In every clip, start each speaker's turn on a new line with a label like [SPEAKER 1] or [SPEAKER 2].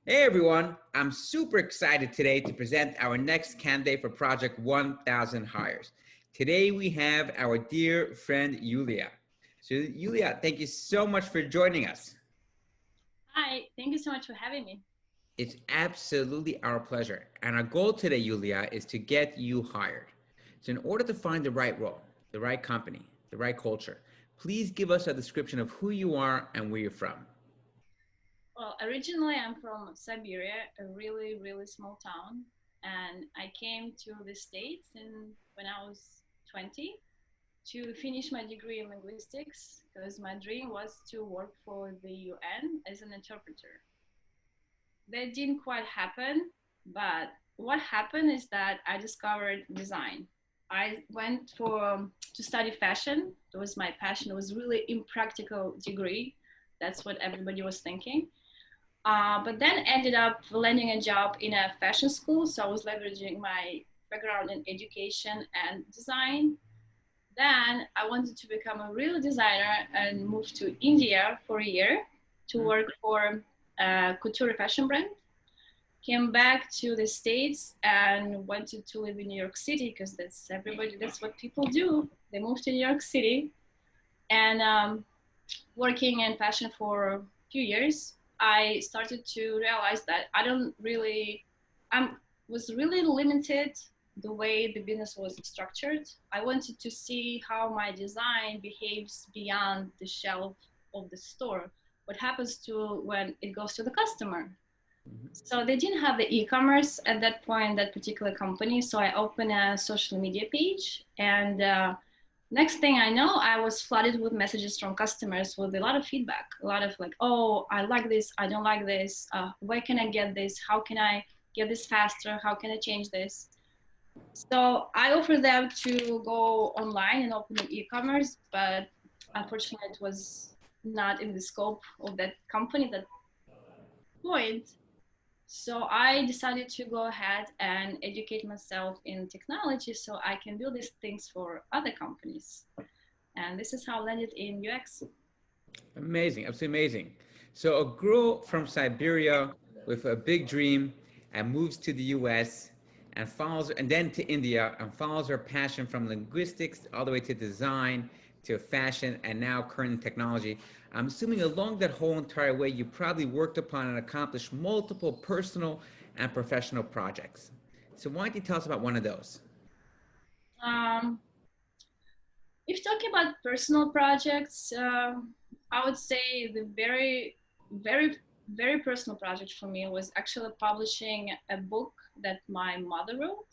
[SPEAKER 1] Hey everyone, I'm super excited today to present our next candidate for Project 1000 Hires. Today we have our dear friend Yulia. So Yulia, thank you so much for joining us.
[SPEAKER 2] Hi, thank you so much for having me.
[SPEAKER 1] It's absolutely our pleasure. And our goal today, Yulia, is to get you hired. So in order to find the right role, the right company, the right culture, please give us a description of who you are and where you're from.
[SPEAKER 2] Well, originally I'm from Siberia, a really, really small town, and I came to the States when I was 20 to finish my degree in linguistics because my dream was to work for the UN as an interpreter. That didn't quite happen, but what happened is that I discovered design. I went for to study fashion. It was my passion. It was really impractical degree. That's what everybody was thinking. But then ended up landing a job in a fashion school. So I was leveraging my background in education and design. Then I wanted to become a real designer and moved to India for a year to work for a couture fashion brand. Came back to the States and wanted to live in New York City because that's what people do. They move to New York City and working in fashion for a few years, I started to realize that I was really limited the way the business was structured. I wanted to see how my design behaves beyond the shelf of the store. What happens to when it goes to the customer? So they didn't have the e-commerce at that point, that particular company. So I opened a social media page and next thing I know, I was flooded with messages from customers with a lot of feedback, a lot of like, oh, I like this, I don't like this, where can I get this, how can I get this faster, how can I change this? So I offered them to go online and open an e-commerce, but unfortunately it was not in the scope of that company at that point. So I decided to go ahead and educate myself in technology so I can build these things for other companies. And this is how I landed in UX.
[SPEAKER 1] Amazing, absolutely amazing. So a girl from Siberia with a big dream and moves to the US and follows and then to India and follows her passion from linguistics all the way to design to fashion and now current technology. I'm assuming along that whole entire way you probably worked upon and accomplished multiple personal and professional projects. So why don't you tell us about one of those?
[SPEAKER 2] Um, if talking about personal projects, I would say the very personal project for me was actually publishing a book that my mother wrote.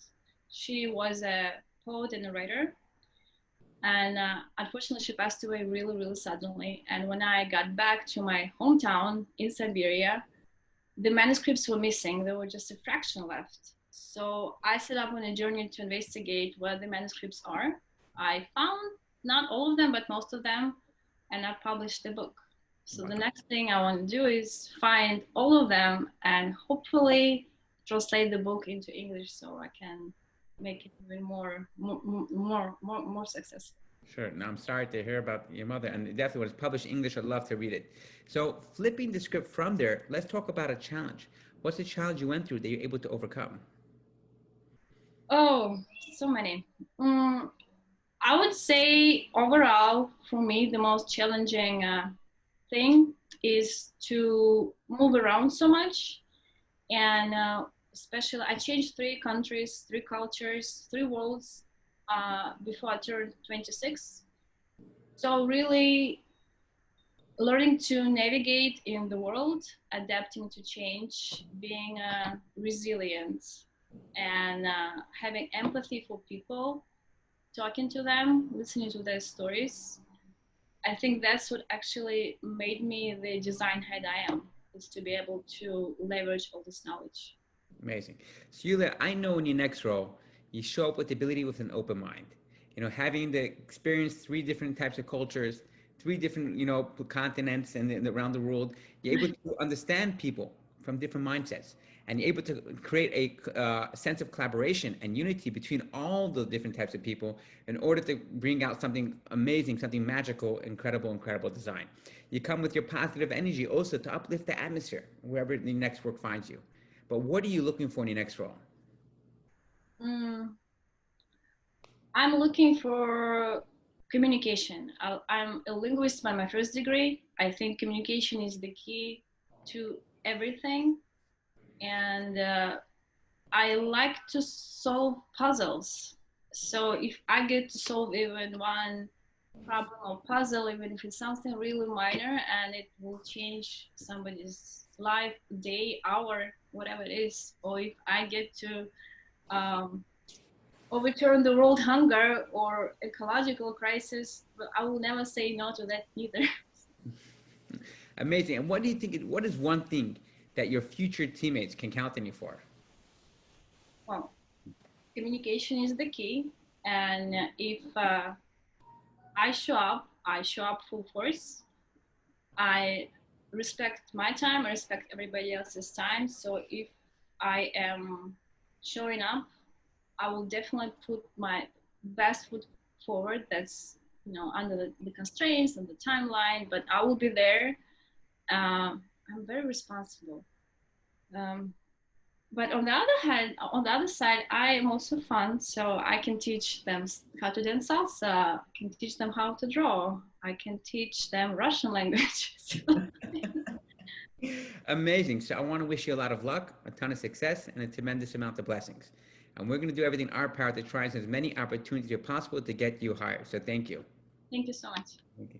[SPEAKER 2] She was a poet and a writer, and unfortunately she passed away really really suddenly. And when I got back to my hometown in Siberia, the manuscripts were missing. There were just a fraction left. So I set up on a journey to investigate where the manuscripts are. I found not all of them but most of them, and I published the book. So the
[SPEAKER 1] Wow.
[SPEAKER 2] next thing I want to do is find all of them and hopefully translate the book into English so I can make it even more successful.
[SPEAKER 1] Sure. Now I'm sorry to hear about your mother, and it definitely was published in English. I'd love to read it. So, flipping the script from there, let's talk about a challenge. What's the challenge you went through that you're able to overcome?
[SPEAKER 2] Oh, so many. Mm, I would say overall, for me, the most challenging thing is to move around so much. And especially, I changed three countries, three cultures, three worlds before I turned 26. So, really learning to navigate in the world, adapting to change, being resilient, and having empathy for people, talking to them, listening to their stories. I think that's what actually made me the design head I am, is to be able to leverage all this knowledge.
[SPEAKER 1] Amazing. So, Yulia, I know in your next role, you show up with the ability with an open mind. Having the experience three different types of cultures, three different, continents and around the world, you're able to understand people from different mindsets, and you're able to create a sense of collaboration and unity between all the different types of people in order to bring out something amazing, something magical, incredible, incredible design. You come with your positive energy also to uplift the atmosphere wherever the next work finds you. But what are you looking for in your next role?
[SPEAKER 2] Mm, I'm looking for communication. I'm a linguist by my first degree. I think communication is the key to everything. And I like to solve puzzles. So if I get to solve even one problem or puzzle, even if it's something really minor and it will change somebody's life, day, hour, whatever it is, or if I get to um, overturn the world hunger or ecological crisis, but I will never say no to that either.
[SPEAKER 1] Amazing. And what do you think? What is one thing that your future teammates can count on you for?
[SPEAKER 2] Well, communication is the key, and if I show up full force. I respect my time, I respect everybody else's time. So if I am showing up, I will definitely put my best foot forward. That's under the constraints and the timeline, but I will be there. I'm very responsible. Um, but on the other side, I am also fun, so I can teach them how to dance salsa. I can teach them how to draw. I can teach them Russian language.
[SPEAKER 1] Amazing. So I want to wish you a lot of luck, a ton of success, and a tremendous amount of blessings. And we're going to do everything in our power to try as many opportunities as possible to get you hired. So thank you.
[SPEAKER 2] Thank you so much.
[SPEAKER 1] Okay.